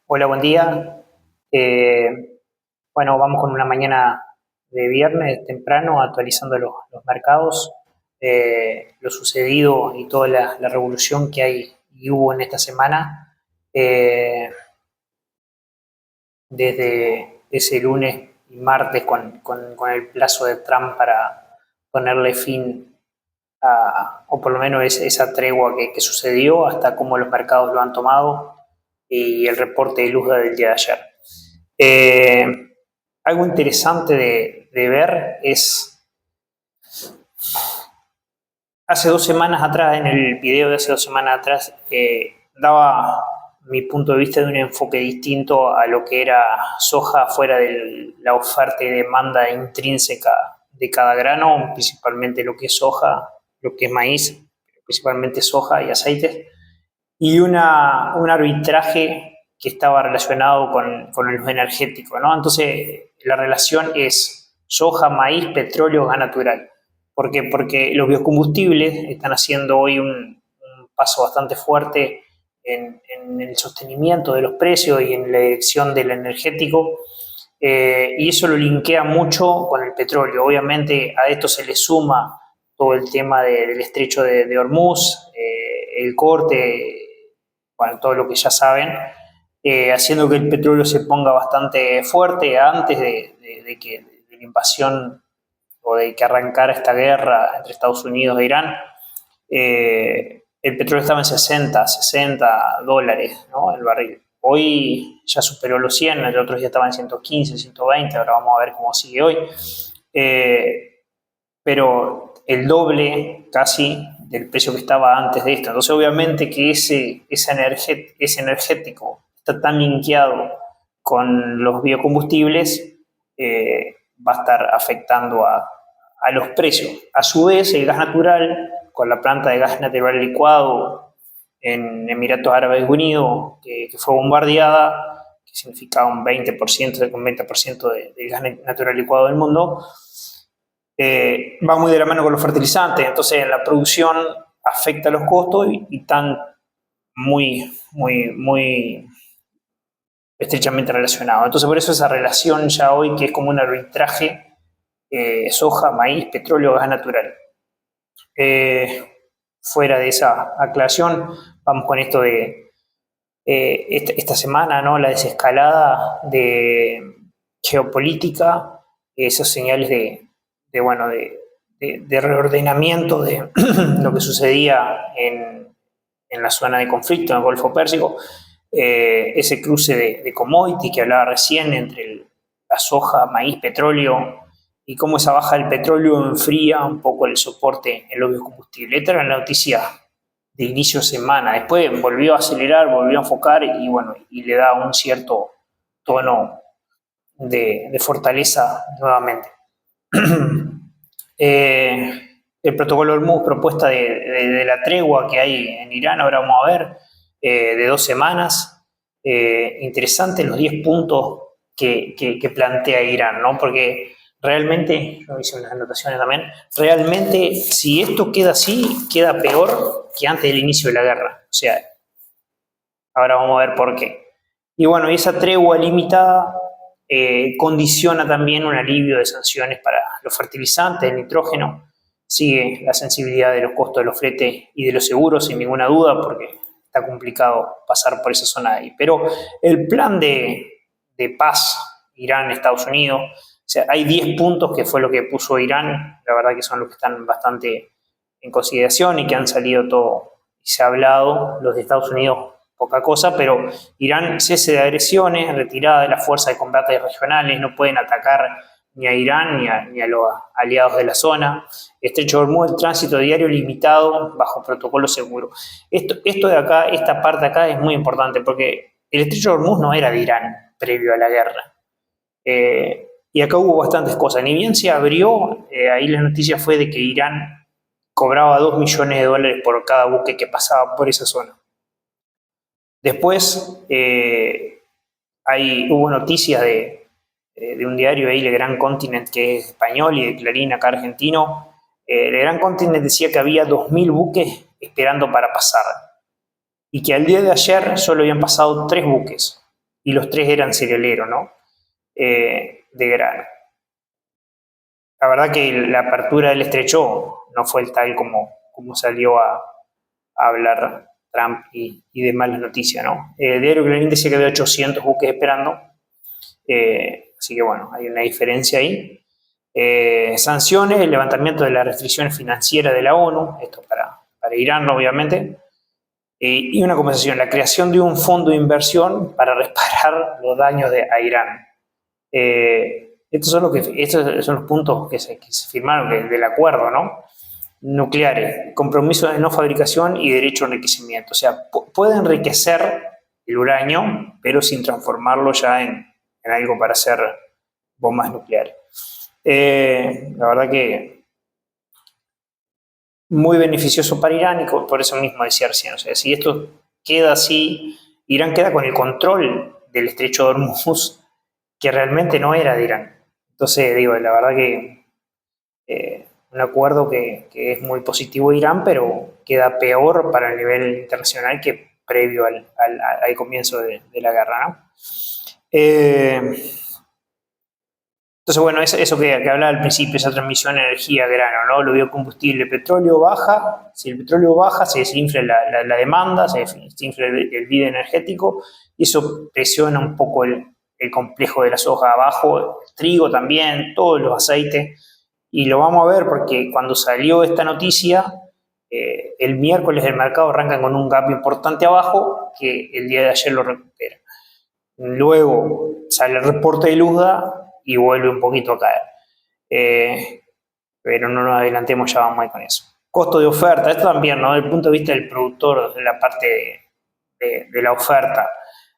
Hola, buen día. Bueno, vamos con una mañana de viernes temprano actualizando los mercados, lo sucedido y toda la revolución que hay y hubo en esta semana, eh, desde ese lunes y martes con el plazo de Trump para ponerle fin o por lo menos esa tregua que sucedió, hasta cómo los mercados lo han tomado y el reporte de luz del día de ayer. Eh, Algo interesante de ver es, hace 2 semanas atrás, en el video de hace 2 semanas atrás, daba mi punto de vista de un enfoque distinto a lo que era soja fuera de la oferta y demanda intrínseca de cada grano, principalmente lo que es soja, lo que es maíz, principalmente soja y aceites, y un arbitraje que estaba relacionado con los energéticos, ¿no? Entonces, la relación es soja, maíz, petróleo, gas natural. ¿Por qué? Porque los biocombustibles están haciendo hoy un paso bastante fuerte en el sostenimiento de los precios y en la dirección del energético, y eso lo linkea mucho con el petróleo. Obviamente a esto se le suma todo el tema del estrecho de Hormuz, el corte, bueno, todo lo que ya saben, haciendo que el petróleo se ponga bastante fuerte antes de la invasión o de que arrancara esta guerra entre Estados Unidos e Irán. El petróleo estaba en 60 dólares, ¿no?, el barril. Hoy ya superó los 100, el otro día estaba en 115, 120, ahora vamos a ver cómo sigue hoy. Pero el doble casi del precio que estaba antes de esto. Entonces, obviamente que ese energético está tan linkeado con los biocombustibles, va a estar afectando a los precios. A su vez, el gas natural, con la planta de gas natural licuado en Emiratos Árabes Unidos, que fue bombardeada, que significaba un 20%, un 20% del gas natural licuado del mundo, va muy de la mano con los fertilizantes. Entonces, en la producción afecta los costos y están muy estrechamente relacionados. Entonces, por eso esa relación ya hoy, que es como un arbitraje, soja, maíz, petróleo, gas natural. Fuera de esa aclaración, vamos con esto de esta semana, ¿no?, la desescalada de geopolítica, esas señales de reordenamiento de lo que sucedía en la zona de conflicto, en el Golfo Pérsico, ese cruce de commodity que hablaba recién entre la soja, maíz, petróleo, y cómo esa baja del petróleo enfría un poco el soporte en los biocombustibles. Esta era la noticia de inicio de semana. Después volvió a acelerar, volvió a enfocar y bueno, y le da un cierto tono de fortaleza nuevamente. El protocolo Hormuz, propuesta de la tregua que hay en Irán, ahora vamos a ver, de 2 semanas. Interesante los 10 puntos que plantea Irán, ¿no? Porque realmente, yo hice unas anotaciones también, realmente si esto queda así, queda peor que antes del inicio de la guerra. O sea, ahora vamos a ver por qué. Y bueno, esa tregua limitada condiciona también un alivio de sanciones para los fertilizantes, el nitrógeno. Sigue la sensibilidad de los costos de los fletes y de los seguros, sin ninguna duda, porque está complicado pasar por esa zona de ahí. Pero el plan de paz, Irán, Estados Unidos, o sea, hay 10 puntos que fue lo que puso Irán, la verdad que son los que están bastante en consideración y que han salido todo y se ha hablado. Los de Estados Unidos, poca cosa, pero Irán, cese de agresiones, retirada de las fuerzas de combate regionales, no pueden atacar ni a Irán ni a los aliados de la zona. Estrecho de Hormuz, el tránsito diario limitado bajo protocolo seguro. Esto de acá, esta parte de acá es muy importante porque el estrecho de Hormuz no era de Irán previo a la guerra. Y acá hubo bastantes cosas. Ni bien se abrió, ahí la noticia fue de que Irán cobraba $2 millones por cada buque que pasaba por esa zona. Después hubo noticias de un diario ahí, Le Gran Continent, que es español, y de Clarín, acá argentino. Le Gran Continent decía que había 2.000 buques esperando para pasar y que al día de ayer solo habían pasado 3 buques. y los 3 eran cerealeros, ¿no? De grano. La verdad que la apertura del estrecho no fue el tal como salió a hablar Trump y demás las noticias, ¿no? El diario Clarín dice que había 800 buques esperando, así que bueno, hay una diferencia ahí. Sanciones, el levantamiento de las restricciones financieras de la ONU, esto para Irán, obviamente, y una compensación, la creación de un fondo de inversión para reparar los daños a Irán. Estos son los puntos que se firmaron del acuerdo, ¿no? Nucleares, compromiso de no fabricación y derecho a enriquecimiento. O sea, puede enriquecer el uranio, pero sin transformarlo ya en algo para hacer bombas nucleares. La verdad que muy beneficioso para Irán y por eso mismo decía recién, o sea, si esto queda así, Irán queda con el control del estrecho de Hormuz, que realmente no era de Irán. Entonces, digo, la verdad que un acuerdo que es muy positivo de Irán, pero queda peor para el nivel internacional que previo al comienzo de la guerra, ¿no? Entonces, bueno, eso que hablaba al principio, esa transmisión de energía grano, ¿no? Lo biocombustible, petróleo baja, si el petróleo baja, se desinfla la demanda, se desinfla el bid energético, y eso presiona un poco el complejo de la soja abajo, el trigo también, todos los aceites, y lo vamos a ver porque cuando salió esta noticia, el miércoles el mercado arranca con un gap importante abajo, que el día de ayer lo recupera. Luego sale el reporte de Luzda y vuelve un poquito a caer. Pero no nos adelantemos, ya vamos ahí con eso. Costo de oferta, esto también, ¿no? Desde el punto de vista del productor, de la parte de la oferta.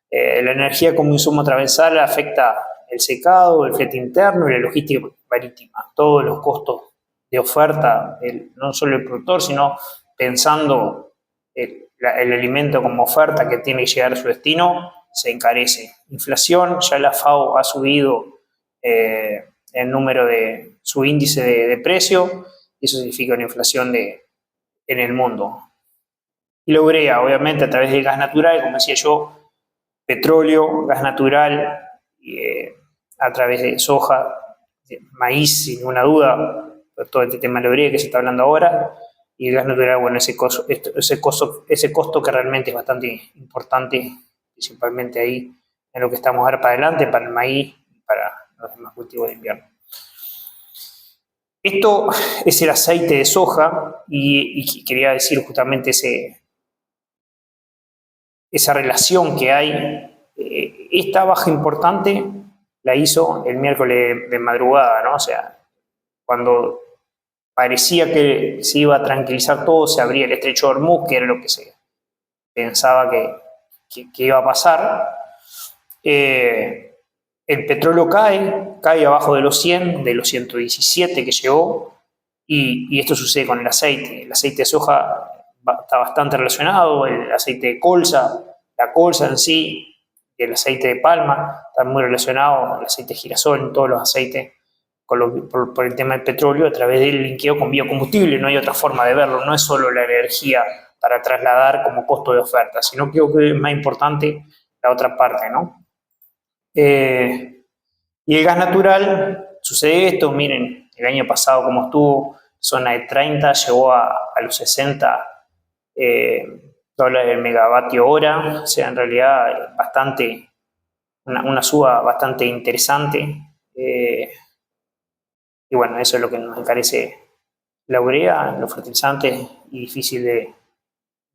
La energía como insumo transversal afecta el secado, el flete interno y la logística marítima. Todos los costos de oferta, no solo el productor, sino pensando el alimento como oferta que tiene que llegar a su destino, se encarece. Inflación, ya la FAO ha subido el número de su índice de precio, y eso significa una inflación en el mundo. Y la urea, obviamente, a través del gas natural, como decía yo, petróleo, gas natural, a través de soja, maíz, sin ninguna duda, todo este tema de la urea que se está hablando ahora, y el gas natural, bueno, ese costo que realmente es bastante importante, principalmente ahí en lo que estamos ahora para adelante, para el maíz y para los demás cultivos de invierno. Esto es el aceite de soja y quería decir justamente esa relación que hay. Esta baja importante la hizo el miércoles de madrugada, ¿no? O sea, cuando parecía que se iba a tranquilizar todo, se abría el estrecho de Hormuz, que era lo que se pensaba que iba a pasar. El petróleo cae abajo de los 100, de los 117 que llegó, y esto sucede con el aceite. El aceite de soja está bastante relacionado, el aceite de colza, la colza en sí, y el aceite de palma están muy relacionados, el aceite de girasol, todos los aceites, por el tema del petróleo, a través del linkeo con biocombustible. No hay otra forma de verlo, no es solo la energía para trasladar como costo de oferta, sino que es más importante la otra parte, ¿no? Y el gas natural, sucede esto, miren, el año pasado como estuvo, zona de 30, llegó a los 60 dólares el megavatio hora, o sea, en realidad bastante, una suba bastante interesante. Y bueno, eso es lo que nos encarece la urea, los fertilizantes, y difícil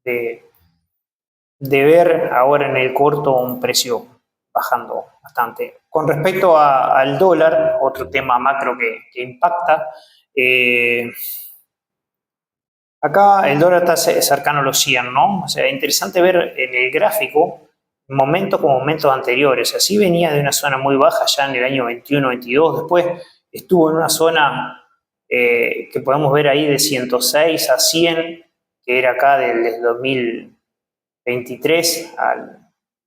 de ver ahora en el corto un precio bajando bastante. Con respecto al dólar, otro tema macro que impacta, acá el dólar está cercano a los 100, ¿no? O sea, es interesante ver en el gráfico momentos como momentos anteriores. Así venía de una zona muy baja ya en el año 21-22, después estuvo en una zona que podemos ver ahí de 106 a 100, que era acá desde 2023 al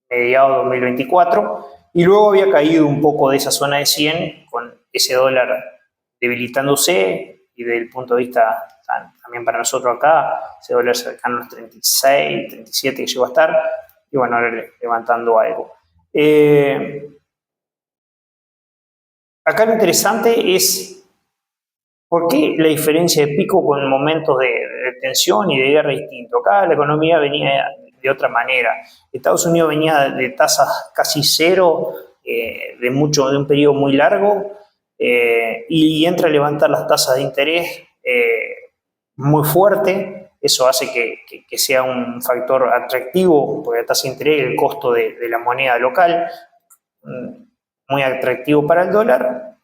mediados de 2024, y luego había caído un poco de esa zona de 100 con ese dólar debilitándose, y desde el punto de vista también para nosotros acá, ese dólar cercano a los 36, 37 que llegó a estar, y bueno, ahora levantando algo. Acá lo interesante es por qué la diferencia de pico con momentos de tensión y de guerra distinto. Acá la economía venía de otra manera. Estados Unidos venía de tasas casi cero, de un periodo muy largo, y entra a levantar las tasas de interés muy fuerte. Eso hace que sea un factor atractivo, porque la tasa de interés, el costo de la moneda local, muy atractivo para el dólar.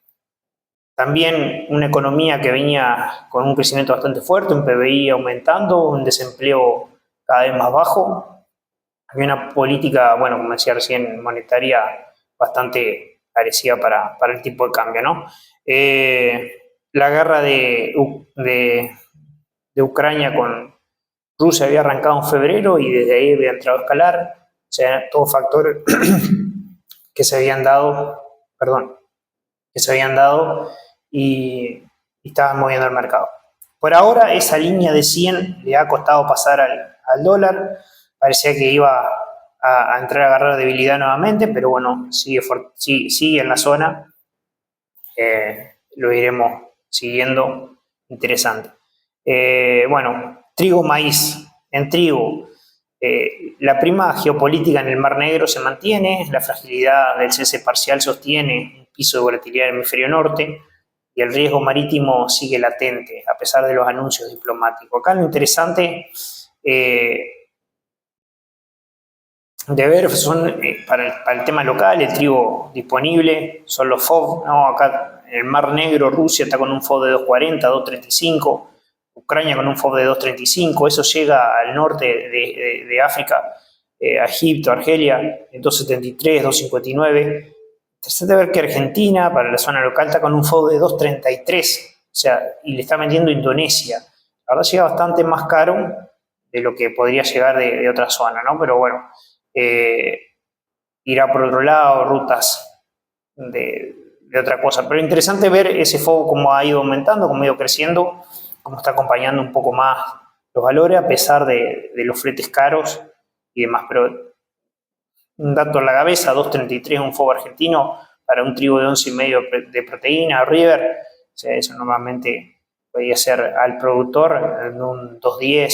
También una economía que venía con un crecimiento bastante fuerte, un PBI aumentando, un desempleo cada vez más bajo. Había una política, bueno, como decía recién, monetaria bastante parecida para el tipo de cambio, ¿no? La guerra de Ucrania con Rusia había arrancado en febrero y desde ahí había entrado a escalar. O sea, todos factores que se habían dado, y estaban moviendo el mercado. Por ahora, esa línea de 100 le ha costado pasar al dólar. Parecía que iba a entrar a agarrar debilidad nuevamente, pero bueno, sigue en la zona. Lo iremos siguiendo. Interesante. Bueno, trigo, maíz. En trigo, la prima geopolítica en el Mar Negro se mantiene, la fragilidad del cese parcial sostiene un piso de volatilidad en el hemisferio norte y el riesgo marítimo sigue latente a pesar de los anuncios diplomáticos. Acá lo interesante de ver son para el tema local, el trigo disponible, son los FOB, ¿no? Acá en el Mar Negro Rusia está con un FOB de 2.40, 2.35, Ucrania con un FOB de 2.35, eso llega al norte de África, a Egipto, Argelia, en 2.73, 2.59. Interesante ver que Argentina, para la zona local, está con un FOB de 2.33, o sea, y le está vendiendo Indonesia. La verdad llega bastante más caro de lo que podría llegar de otra zona, ¿no? Pero bueno, irá por otro lado, rutas de otra cosa. Pero interesante ver ese FOB cómo ha ido aumentando, cómo ha ido creciendo, cómo está acompañando un poco más los valores a pesar de los fletes caros y demás. Pero un dato en la cabeza, 2.33 un FOB argentino para un trigo de 11,5 de proteína, River. O sea, eso normalmente podría ser al productor en un 2.10,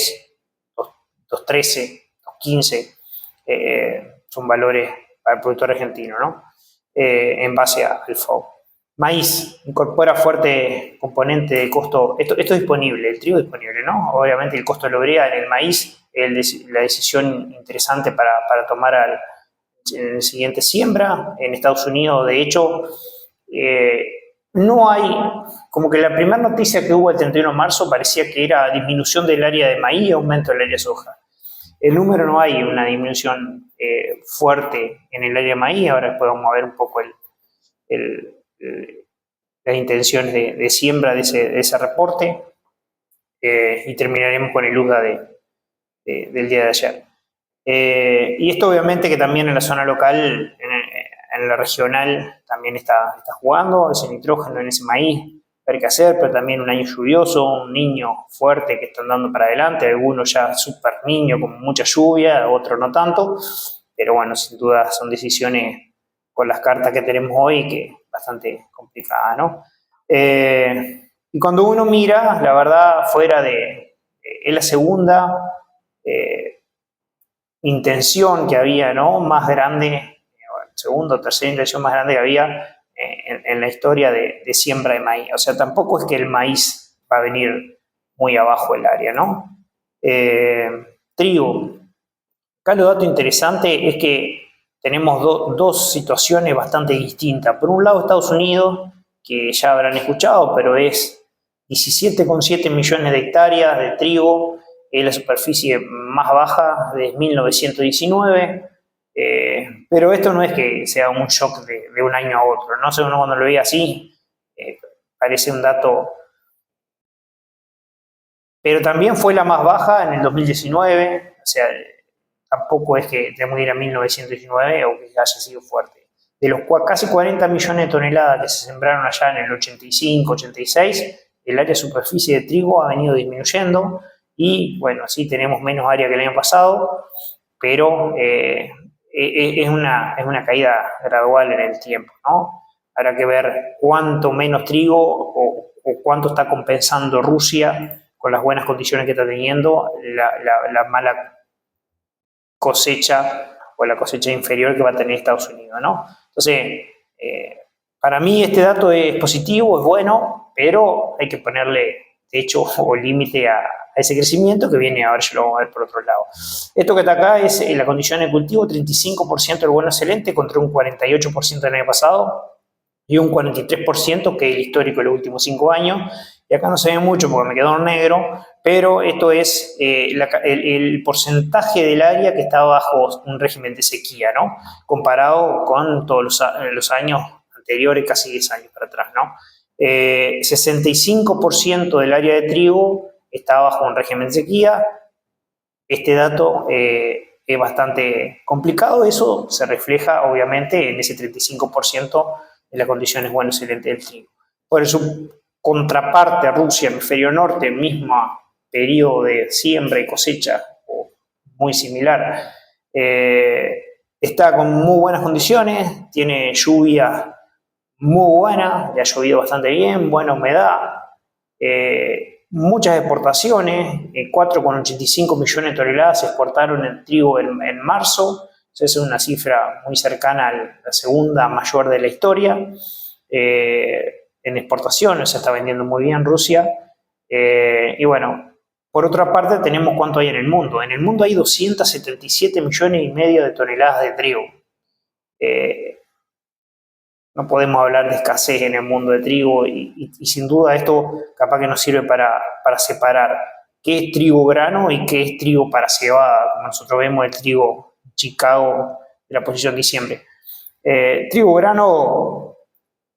2.13, 2.15. Son valores para el productor argentino, ¿no? En base al FOB. Maíz incorpora fuerte componente de costo. Esto es disponible, el trigo es disponible, ¿no? Obviamente el costo de la urea en el maíz es la decisión interesante para tomar en el siguiente siembra. En Estados Unidos, de hecho, no hay, como que la primera noticia que hubo el 31 de marzo parecía que era disminución del área de maíz y aumento del área de soja. El número no hay una disminución fuerte en el área de maíz. Ahora después vamos a ver un poco las intenciones de siembra de ese reporte, y terminaremos con el USDA del día de ayer. Y esto obviamente que también en la zona local, en la regional, también está jugando ese nitrógeno en ese maíz, ver qué hacer, pero también un año lluvioso, un niño fuerte que están dando para adelante, algunos ya súper niños con mucha lluvia, otros no tanto, pero bueno, sin duda son decisiones con las cartas que tenemos hoy que bastante complicadas, ¿no? Y cuando uno mira, la verdad, fuera es la segunda intención que había, ¿no? Más grande, segunda o tercera intención más grande que había en la historia de siembra de maíz. O sea, tampoco es que el maíz va a venir muy abajo el área, ¿no? Trigo. Acá lo dato interesante es que tenemos dos situaciones bastante distintas. Por un lado, Estados Unidos, que ya habrán escuchado, pero es 17,7 millones de hectáreas de trigo, es la superficie más baja desde 1919. Pero esto no es que sea un shock de un año a otro, ¿no? O sea, uno cuando lo ve así, parece un dato. Pero también fue la más baja en el 2019, o sea, tampoco es que tenemos que ir a 1919 o que haya sido fuerte. De los casi 40 millones de toneladas que se sembraron allá en el 85, 86, el área de superficie de trigo ha venido disminuyendo y, bueno, sí tenemos menos área que el año pasado, pero es una caída gradual en el tiempo, ¿no? Habrá que ver cuánto menos trigo o cuánto está compensando Rusia con las buenas condiciones que está teniendo la mala cosecha o la cosecha inferior que va a tener Estados Unidos, ¿no? Entonces, para mí este dato es positivo, es bueno, pero hay que ponerle techo o límite a ese crecimiento que viene, ahora ya lo vamos a ver por otro lado. Esto que está acá es la condición de cultivo, 35% del bueno excelente contra un 48% del año pasado y un 43% que es el histórico de los últimos 5 años. Y acá no se ve mucho porque me quedó en negro, pero esto es el porcentaje del área que está bajo un régimen de sequía, ¿no? Comparado con todos los años anteriores, casi 10 años para atrás, ¿no? 65% del área de trigo está bajo un régimen de sequía. Este dato es bastante complicado. Eso se refleja, obviamente, en ese 35% de las condiciones buenas excelentes del trigo. Por su contraparte, Rusia, hemisferio norte, mismo periodo de siembra y cosecha, muy similar, está con muy buenas condiciones, tiene lluvia muy buena, le ha llovido bastante bien, buena humedad, muchas exportaciones, 4,85 millones de toneladas se exportaron en trigo en marzo, es una cifra muy cercana a la segunda mayor de la historia. En exportaciones se está vendiendo muy bien Rusia. Y bueno, por otra parte tenemos cuánto hay en el mundo. En el mundo hay 277 millones y medio de toneladas de trigo. No podemos hablar de escasez en el mundo de trigo y sin duda esto capaz que nos sirve para separar qué es trigo grano y qué es trigo para cebada, como nosotros vemos el trigo Chicago de la posición diciembre. Trigo grano,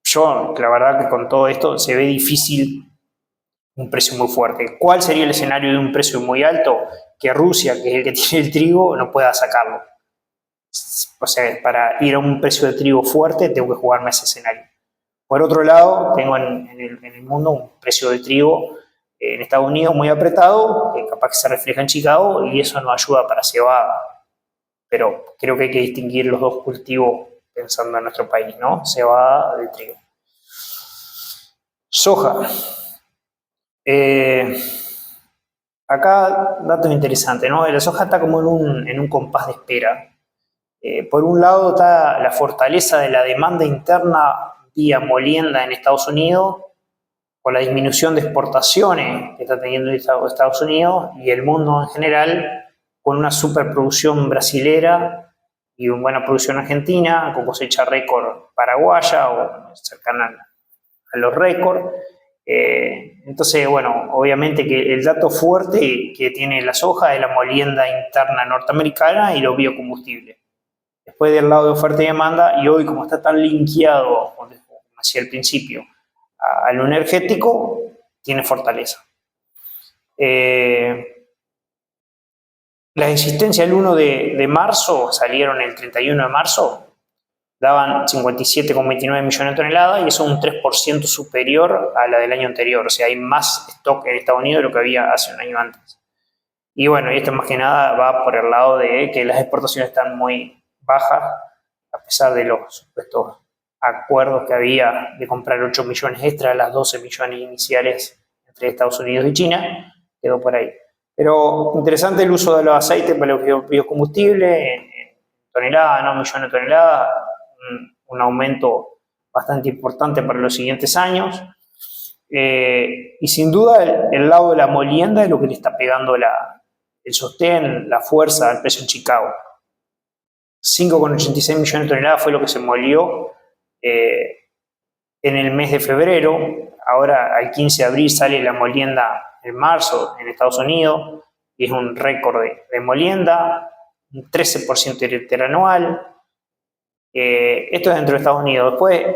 yo la verdad que con todo esto se ve difícil un precio muy fuerte. ¿Cuál sería el escenario de un precio muy alto? Que Rusia, que es el que tiene el trigo, no pueda sacarlo. O sea, para ir a un precio de trigo fuerte tengo que jugarme ese escenario. Por otro lado, tengo en el mundo un precio de trigo en Estados Unidos muy apretado, que capaz que se refleja en Chicago y eso nos ayuda para cebada. Pero creo que hay que distinguir los dos cultivos pensando en nuestro país, ¿no? Cebada de trigo. Soja. Acá datos interesantes, ¿no? La soja está como en un compás de espera. Por un lado está la fortaleza de la demanda interna vía molienda en Estados Unidos, con la disminución de exportaciones que está teniendo Estados Unidos y el mundo en general, con una superproducción brasilera y una buena producción argentina, con cosecha récord paraguaya o cercana a los récords. Entonces, bueno, obviamente que el dato fuerte que tiene la soja es la molienda interna norteamericana y los biocombustibles. Después del lado de oferta y demanda, y hoy como está tan linkeado, como decía al principio, a lo energético, tiene fortaleza. Las existencias el 1 de marzo, salieron el 31 de marzo, daban 57,29 millones de toneladas y eso es un 3% superior a la del año anterior. O sea, hay más stock en Estados Unidos de lo que había hace un año antes. Y bueno, y esto más que nada va por el lado de que las exportaciones están muy bajas, a pesar de los supuestos acuerdos que había de comprar 8 millones extra a las 12 millones iniciales entre Estados Unidos y China, quedó por ahí. Pero interesante el uso de los aceites para los biocombustibles, en toneladas, no millones de toneladas, un aumento bastante importante para los siguientes años. Y sin duda el lado de la molienda es lo que le está pegando el sostén, la fuerza al precio en Chicago. 5,86 millones de toneladas fue lo que se molió en el mes de febrero. Ahora al 15 de abril sale la molienda en marzo en Estados Unidos y es un récord de molienda, un 13% interanual. Esto es dentro de Estados Unidos. Después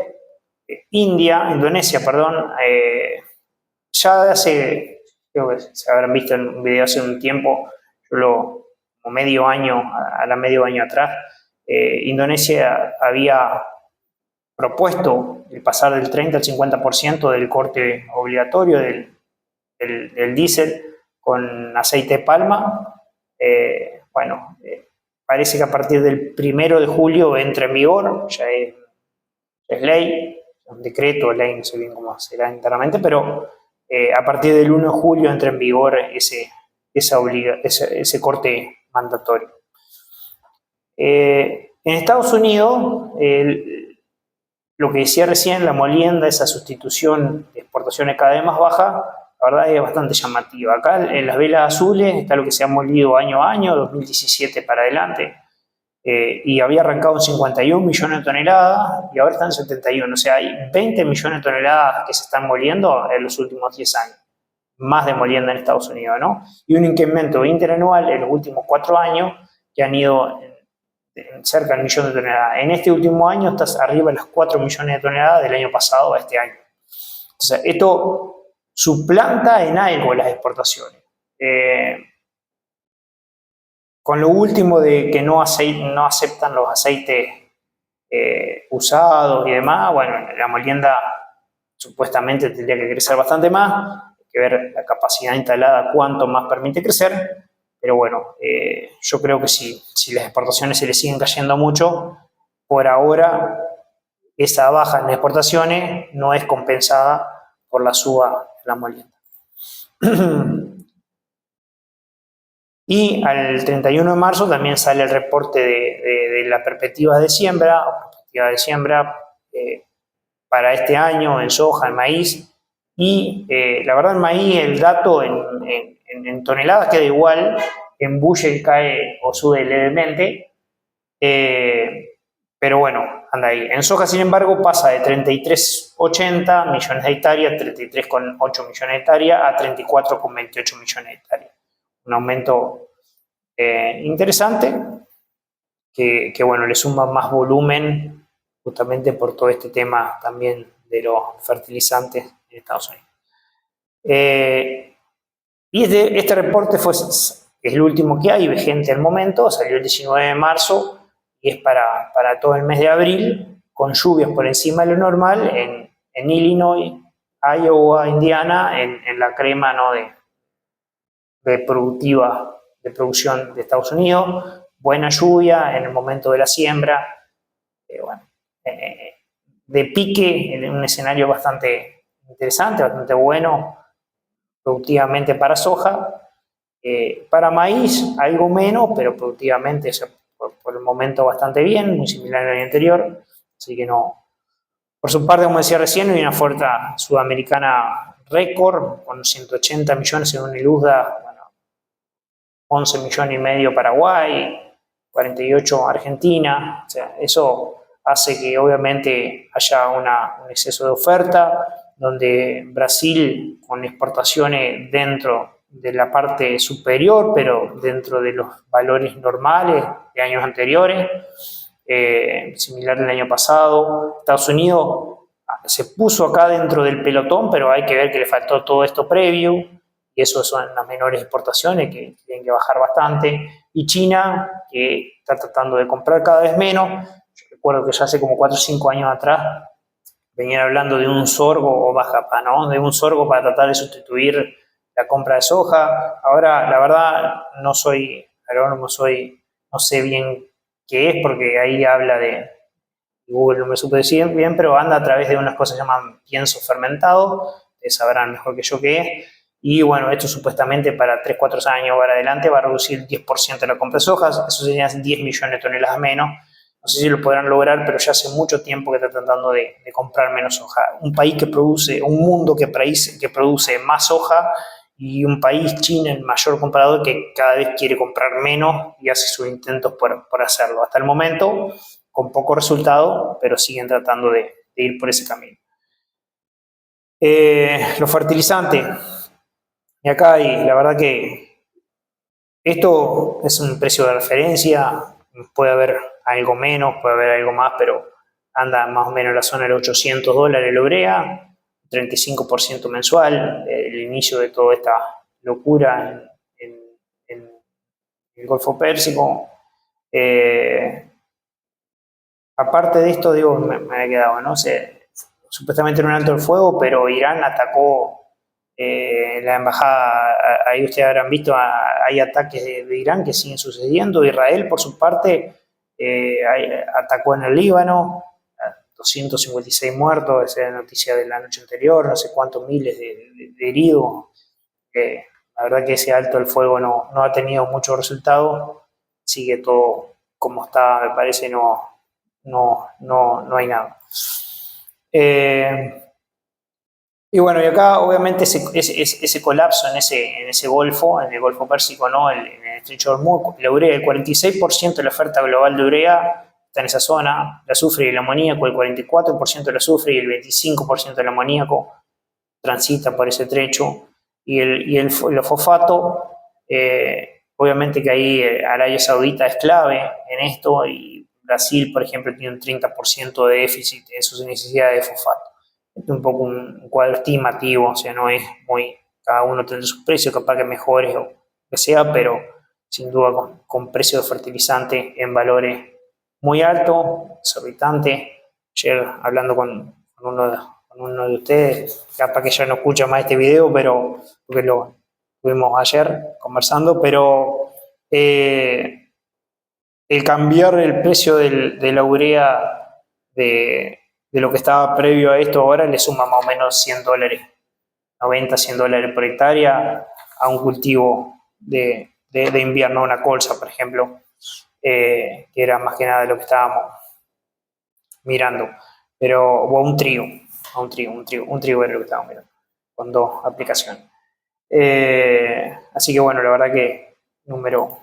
Indonesia, ya hace, creo que se habrán visto en un video hace un tiempo, como medio año atrás, Indonesia había propuesto el pasar del 30 al 50% del corte obligatorio del diésel con aceite de palma. parece que a partir del 1 de julio entra en vigor, ya es ley, un decreto, ley, no sé bien cómo será internamente, pero a partir del 1 de julio entra en vigor ese corte mandatorio. En Estados Unidos, lo que decía recién, la molienda, esa sustitución de exportaciones cada vez más baja, la verdad es bastante llamativa. Acá en las velas azules está lo que se ha molido año a año, 2017 para adelante, y había arrancado en 51 millones de toneladas y ahora están en 71. O sea, hay 20 millones de toneladas que se están moliendo en los últimos 10 años, más de molienda en Estados Unidos, ¿no? Y un incremento interanual en los últimos 4 años que han ido cerca del 1 millón de toneladas. En este último año estás arriba de las 4 millones de toneladas del año pasado a este año. Entonces, esto suplanta en algo las exportaciones. Con lo último de que no aceptan los aceites usados y demás, bueno, la molienda supuestamente tendría que crecer bastante más, hay que ver la capacidad instalada, cuánto más permite crecer, pero bueno, yo creo que si las exportaciones se le siguen cayendo mucho, por ahora esa baja en las exportaciones no es compensada por la suba de la molienda. Y al 31 de marzo también sale el reporte de la perspectiva de siembra, para este año en soja, en maíz, y la verdad en maíz el dato en toneladas queda igual, en bushel cae o sube levemente, pero bueno, anda ahí. En soja, sin embargo, pasa de 33,80 millones de hectáreas, 33,8 millones de hectáreas, a 34,28 millones de hectáreas. Un aumento interesante que bueno, le suma más volumen justamente por todo este tema también de los fertilizantes en Estados Unidos. Y este reporte es el último que hay, vigente al momento, salió el 19 de marzo y es para todo el mes de abril, con lluvias por encima de lo normal en Illinois, Iowa, Indiana, en la crema, ¿no?, de producción de Estados Unidos, buena lluvia en el momento de la siembra, bueno, de pique en un escenario bastante interesante, bastante bueno, productivamente para soja, para maíz algo menos, pero productivamente por el momento bastante bien, muy similar al año anterior, así que no. Por su parte, como decía recién, hay una oferta sudamericana récord, con 180 millones según el USDA, 11 millones y medio Paraguay, 48 Argentina, o sea, eso hace que obviamente haya un exceso de oferta, donde Brasil con exportaciones dentro de la parte superior, pero dentro de los valores normales de años anteriores, similar al año pasado. Estados Unidos se puso acá dentro del pelotón, pero hay que ver que le faltó todo esto previo, y eso son las menores exportaciones que tienen que bajar bastante, y China, que está tratando de comprar cada vez menos. Yo recuerdo que ya hace como 4 o 5 años atrás venían hablando de un sorgo o bajapa, ¿no?, de un sorgo para tratar de sustituir la compra de soja. Ahora, la verdad, no soy agrónomo, no sé bien qué es, porque ahí habla de Google, no me supe decir bien, pero anda a través de unas cosas que se llaman pienso fermentado, que sabrán mejor que yo qué es. Y bueno, esto supuestamente para 3, 4 años para adelante va a reducir el 10% de la compra de sojas, eso serían 10 millones de toneladas menos. No sé si lo podrán lograr, pero ya hace mucho tiempo que está tratando de comprar menos soja. Un país que produce, un mundo que produce más soja, y un país, China, el mayor comprador, que cada vez quiere comprar menos y hace sus intentos por hacerlo. Hasta el momento, con poco resultado, pero siguen tratando de ir por ese camino. Los fertilizantes. Y acá la verdad que esto es un precio de referencia, puede haber algo menos, puede haber algo más, pero anda más o menos en la zona de los $800 la urea, 35% mensual, el inicio de toda esta locura en el Golfo Pérsico. Aparte de esto, me había quedado, ¿no? Supuestamente era un alto el fuego, pero Irán atacó La embajada, ahí ustedes habrán visto, hay ataques de Irán que siguen sucediendo. Israel, por su parte, atacó en el Líbano, 256 muertos, esa es la noticia de la noche anterior, no sé cuántos miles de heridos. La verdad que ese alto el fuego no ha tenido mucho resultado, sigue todo como está, me parece, no hay nada. Y bueno, y acá obviamente ese colapso en ese golfo, en el Golfo Pérsico, ¿no? En el Estrecho de Hormuz, la urea, el 46% de la oferta global de urea está en esa zona, el azufre y el amoníaco, el 44% del azufre y el 25% del amoníaco transita por ese trecho, y el fosfato, obviamente que ahí Arabia Saudita es clave en esto, y Brasil, por ejemplo, tiene un 30% de déficit en sus necesidades de fosfato. Es un poco un cuadro estimativo, o sea, no es muy, cada uno tendrá sus precios, capaz que mejores o que sea, pero sin duda con precios de fertilizante en valores muy altos, exorbitantes. Ayer hablando con uno de ustedes, capaz que ya no escucha más este video, pero porque lo tuvimos ayer conversando, pero el cambiar el precio de la urea de lo que estaba previo a esto ahora le suma más o menos $100, 90, $100 por hectárea a un cultivo de invierno, una colza, por ejemplo, que era más que nada lo que estábamos mirando, pero, o un trigo era lo que estábamos mirando, con dos aplicaciones. Así que bueno, la verdad que número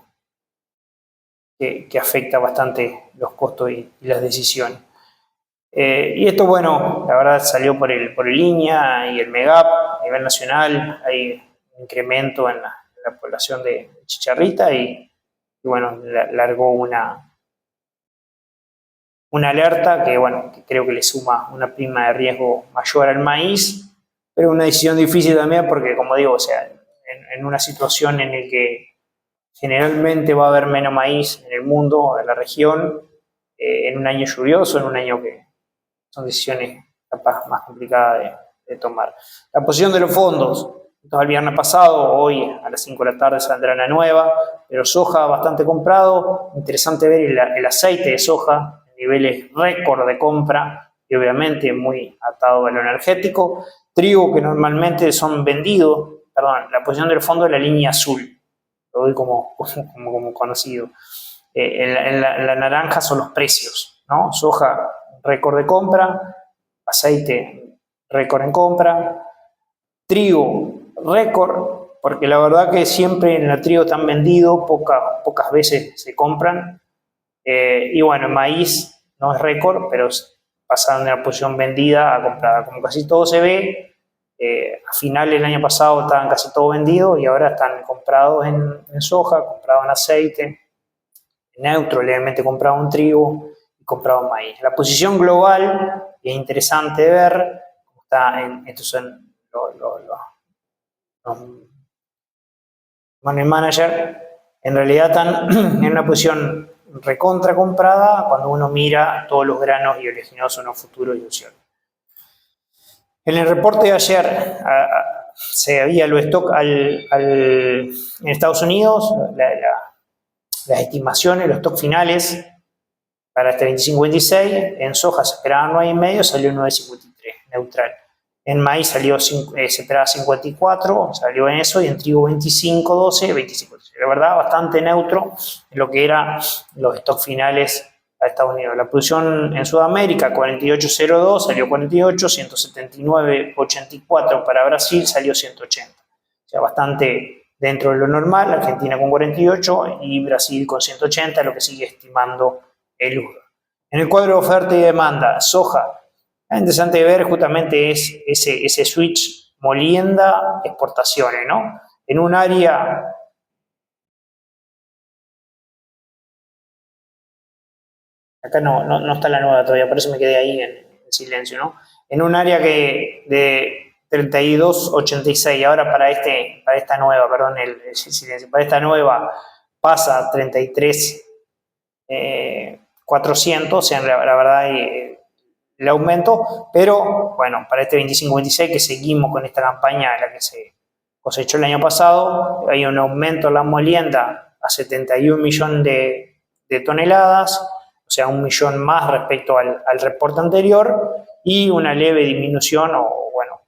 que afecta bastante los costos y las decisiones. Y esto, bueno, la verdad salió por el INEA y el MEGAP a nivel nacional. Hay un incremento en la población de chicharrita y bueno, largó una alerta que, bueno, que creo que le suma una prima de riesgo mayor al maíz, pero una decisión difícil también porque, como digo, o sea, en una situación en la que generalmente va a haber menos maíz en el mundo, en la región, en un año lluvioso, en un año que son decisiones capaz más complicadas de tomar. La posición de los fondos, entonces el viernes pasado, hoy a las 5 de la tarde saldrá una nueva, pero soja bastante comprado, interesante ver el aceite de soja, niveles récord de compra, y obviamente muy atado a lo energético. Trigo que normalmente son vendidos, perdón, la posición del fondo es la línea azul, lo doy como conocido. En la naranja son los precios, ¿no? Soja, récord de compra, aceite, récord en compra, trigo, récord, porque la verdad que siempre en el trigo están vendidos, pocas veces se compran. Y bueno, maíz no es récord, pero pasaron de la posición vendida a comprada. Como casi todo se ve, a finales del año pasado estaban casi todo vendidos y ahora están comprados en soja, comprados en aceite, en neutro, levemente comprado en trigo y comprado en maíz. La posición global es interesante de ver, estos son los money manager, en realidad están en una posición recontra comprada cuando uno mira todos los granos y oleaginosos en los futuros y opciones. En el reporte de ayer se había los stock en Estados Unidos, las estimaciones, los stock finales para este 25-26, en soja se esperaban 9,5, salió 9,53, neutral. En maíz salió, se esperaba 54, salió en eso, y en trigo 25-12, 25. La verdad, bastante neutro en lo que eran los stocks finales a Estados Unidos. La producción en Sudamérica, 48,02, salió 48, 179,84 para Brasil, salió 180. O sea, bastante dentro de lo normal, Argentina con 48 y Brasil con 180, lo que sigue estimando el USDA. En el cuadro de oferta y demanda, soja, es interesante ver justamente es ese switch molienda-exportaciones, ¿no? En un área acá no está la nueva todavía, por eso me quedé ahí en silencio, ¿no? En un área que de 32,86, ahora para esta nueva, perdón, el silencio, para esta nueva pasa a 33,400, o sea, la verdad el aumento, pero bueno, para este 25-26 que seguimos con esta campaña en la que se cosechó el año pasado, hay un aumento en la molienda a 71 millones de toneladas, o sea, 1 millón más respecto al reporte anterior, y una leve disminución, o bueno,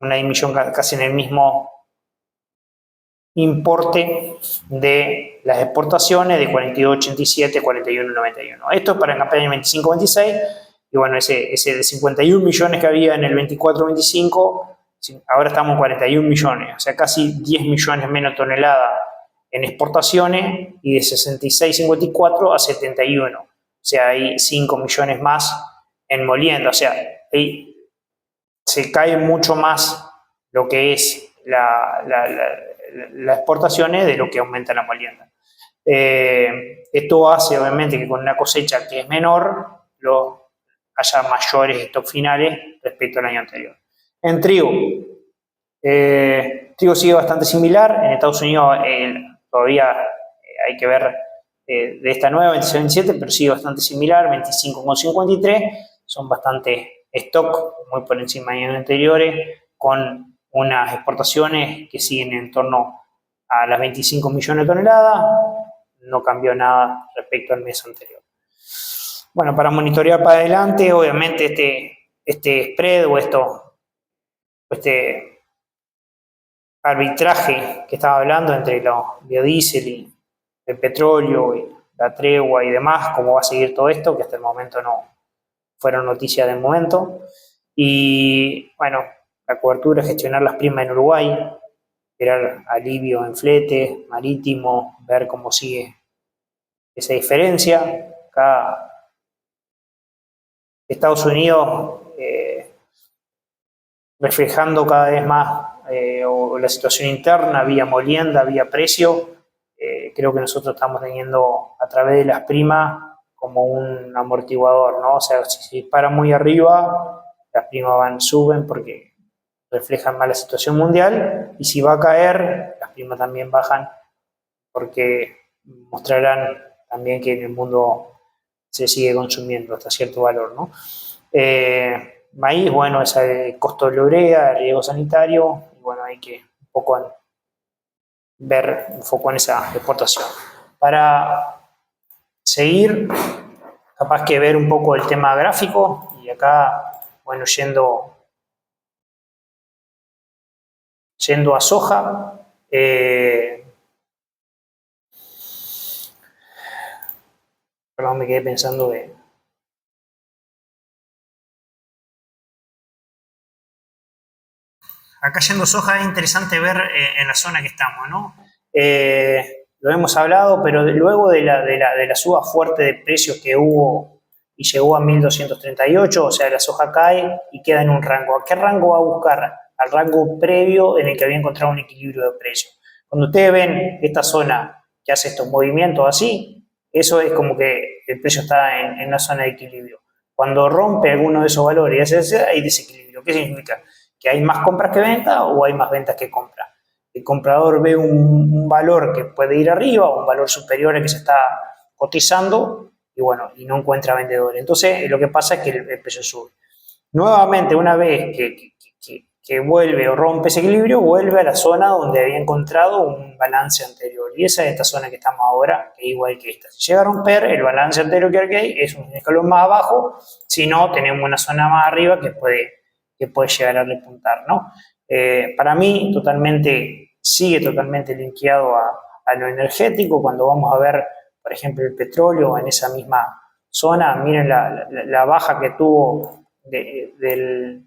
una disminución casi en el mismo importe de las exportaciones de 42.87, 41.91. Esto es para la campaña 25-26, y bueno, ese de 51 millones que había en el 24-25, ahora estamos en 41 millones, o sea, casi 10 millones menos toneladas en exportaciones, y de 66.54 a 71, o sea, hay 5 millones más en molienda, o sea, ahí se cae mucho más lo que es las exportaciones de lo que aumenta la molienda. Esto hace obviamente que con una cosecha que es menor haya mayores stocks finales respecto al año anterior. En trigo, trigo sigue bastante similar. En Estados Unidos todavía hay que ver de esta nueva 26-27, pero sigue bastante similar, 25,53, son bastante stock, muy por encima de años anteriores, con unas exportaciones que siguen en torno a las 25 millones de toneladas, no cambió nada respecto al mes anterior. Bueno, para monitorear para adelante, obviamente este spread o este arbitraje que estaba hablando entre los biodiesel y el petróleo y la tregua y demás, cómo va a seguir todo esto, que hasta el momento no fueron noticias del momento. Y bueno, la cobertura, gestionar las primas en Uruguay, esperar alivio en flete marítimo, ver cómo sigue esa diferencia. Acá Estados Unidos reflejando cada vez más o la situación interna, vía molienda, vía precio. Creo que nosotros estamos teniendo a través de las primas como un amortiguador, ¿no? O sea, si se dispara muy arriba, las primas suben porque reflejan más la situación mundial, y si va a caer, las primas también bajan porque mostrarán también que en el mundo se sigue consumiendo hasta cierto valor, ¿no? Maíz, bueno, es el costo de la urea, el riego sanitario, y bueno, hay que un poco ver un foco en esa exportación. Para seguir, capaz que ver un poco el tema gráfico, y acá, bueno, yendo a soja, perdón, me quedé pensando de... Acá yendo soja es interesante ver en la zona que estamos, ¿no? Lo hemos hablado, pero luego de la suba fuerte de precios que hubo y llegó a 1.238, o sea, la soja cae y queda en un rango. ¿A qué rango va a buscar? Al rango previo en el que había encontrado un equilibrio de precios. Cuando ustedes ven esta zona que hace estos movimientos así, eso es como que el precio está en una zona de equilibrio. Cuando rompe alguno de esos valores, hay desequilibrio. ¿Qué significa? Que hay más compras que ventas o hay más ventas que compras. El comprador ve un valor que puede ir arriba o un valor superior al que se está cotizando, y bueno, y no encuentra vendedores. Entonces, lo que pasa es que el precio sube. Nuevamente, una vez que vuelve o rompe ese equilibrio, vuelve a la zona donde había encontrado un balance anterior. Y esa es esta zona que estamos ahora, que es igual que esta. Si llega a romper el balance anterior que hay, es un escalón más abajo. Si no, tenemos una zona más arriba que puede llegar a repuntar, ¿no? Para mí, sigue totalmente linkeado a lo energético. Cuando vamos a ver, por ejemplo, el petróleo en esa misma zona, miren la baja que tuvo del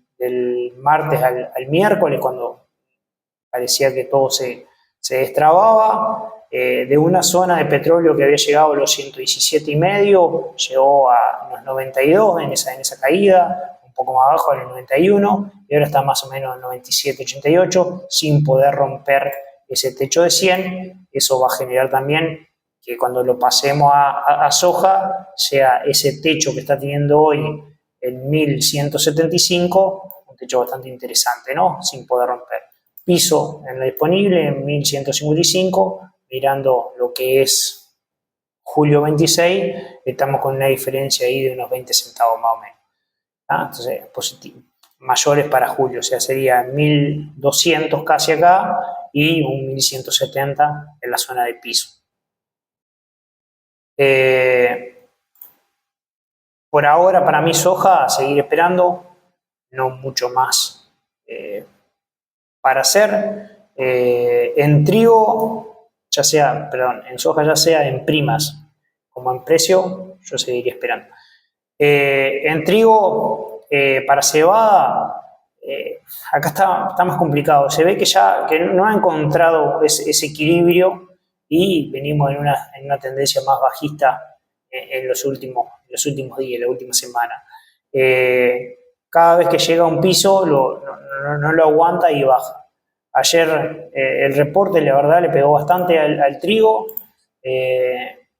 martes al miércoles, cuando parecía que todo se destrababa. De una zona de petróleo que había llegado a los 117,5, llegó a los 92 en esa caída, un poco más abajo, a los 91, y ahora está más o menos en 97, 88, sin poder romper ese techo de 100. Eso va a generar también que cuando lo pasemos a soja, sea ese techo que está teniendo hoy en 1.175, un techo bastante interesante, ¿no? Sin poder romper. Piso en lo disponible en 1.155, mirando lo que es julio 26 estamos con una diferencia ahí de unos 20 centavos más o menos. Entonces, positivo. Mayores para julio, o sea, sería 1200 casi acá y un 1170 en la zona de piso. Por ahora, para mí, soja, seguir esperando, no mucho más para hacer. En trigo, en soja, ya sea en primas como en precio, yo seguiría esperando. En trigo, para cebada, acá está más complicado. Se ve que no ha encontrado ese equilibrio y venimos en una tendencia más bajista en los últimos días, la última semana. Cada vez que llega a un piso no lo aguanta y baja. Ayer el reporte, la verdad, le pegó bastante al trigo,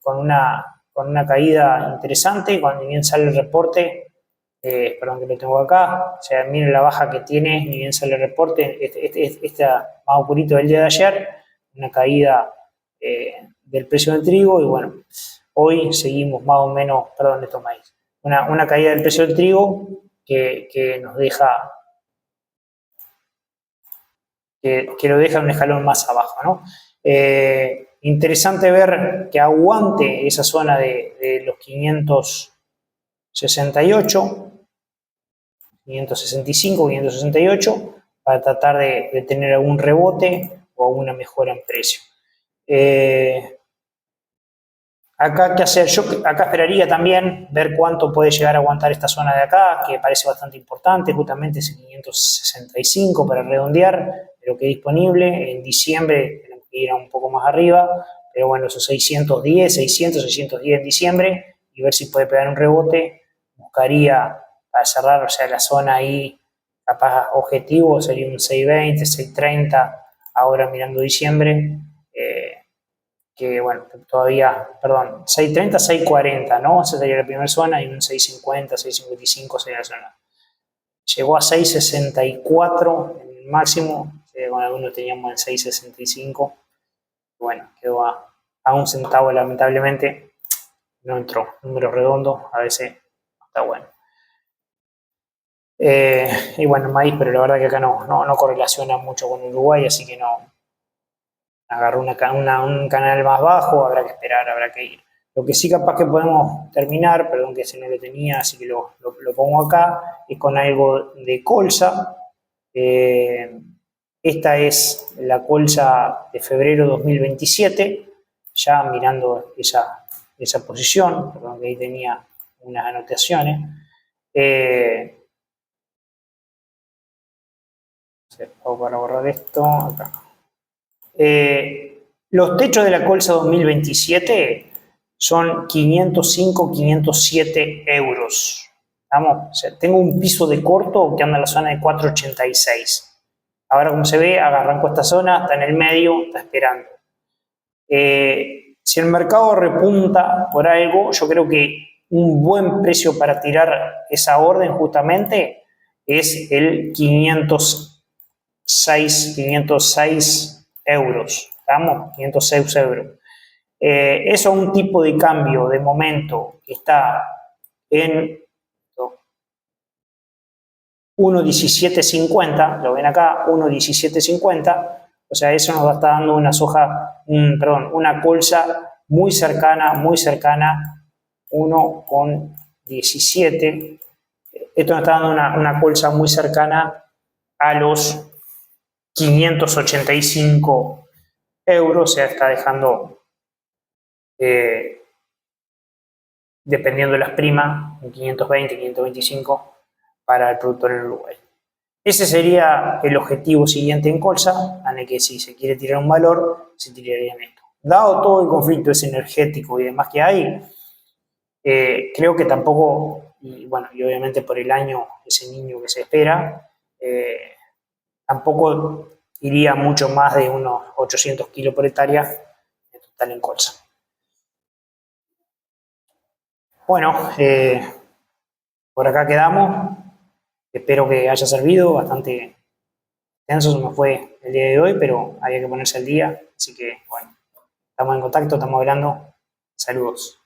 con una caída interesante. Cuando bien sale el reporte, perdón que lo tengo acá, o sea, miren la baja que tiene, ni bien sale el reporte, esta más oscurito del día de ayer, una caída del precio del trigo, y bueno, hoy seguimos más o menos, perdón, esto maíz, una caída del precio del trigo que nos deja, que lo deja un escalón más abajo, ¿no? Interesante ver que aguante esa zona de los 568, 565, 568, para tratar de tener algún rebote o alguna mejora en precio. Acá, ¿qué hacer? Yo acá esperaría también ver cuánto puede llegar a aguantar esta zona de acá, que parece bastante importante, justamente ese 565 para redondear, pero que es disponible. En diciembre tenemos que ir a un poco más arriba, pero bueno, esos 610 en diciembre, y ver si puede pegar un rebote. Buscaría para cerrar, o sea, la zona ahí, capaz objetivo sería un 620, 630, ahora mirando diciembre. Que bueno, todavía, perdón, 630, 640, ¿no? Esa sería la primera zona, y un 650, 655 sería la zona. Llegó a 664 en el máximo, con algunos teníamos en 665. Bueno, quedó a un centavo, lamentablemente. No entró. Número redondo, a veces está bueno. Y bueno, maíz, pero la verdad que acá no correlaciona mucho con Uruguay, así que no. Agarró un canal más bajo, habrá que esperar, habrá que ir. Lo que sí capaz que podemos terminar, perdón que ese no lo tenía, así que lo pongo acá, es con algo de colza. Esta es la colza de febrero 2027, ya mirando esa posición, perdón que ahí tenía unas anotaciones. Para borrar esto, acá. Los techos de la colza 2027 son 505, 507 euros. ¿Vamos? O sea, tengo un piso de corto que anda en la zona de 486. Ahora, como se ve, arrancó esta zona, está en el medio, está esperando. Si el mercado repunta por algo, yo creo que un buen precio para tirar esa orden justamente es el 506 euros, ¿estamos? 506 euros. Eso es un tipo de cambio de momento que está en 1.1750, lo ven acá, 1.1750, o sea, eso nos está dando una una colza muy cercana, 1,17. Esto nos está dando una colza muy cercana a los 585 euros, o sea, está dejando, dependiendo de las primas, un 520, 525 para el productor en Uruguay. Ese sería el objetivo siguiente en colza, en el que si se quiere tirar un valor, se tiraría en esto. Dado todo el conflicto ese energético y demás que hay, creo que tampoco, y bueno, y obviamente por el año, ese niño que se espera, tampoco iría mucho más de unos 800 kilos por hectárea en total en colza. Bueno, por acá quedamos. Espero que haya servido, bastante tenso se me fue el día de hoy, pero había que ponerse al día, así que bueno, estamos en contacto, estamos hablando. Saludos.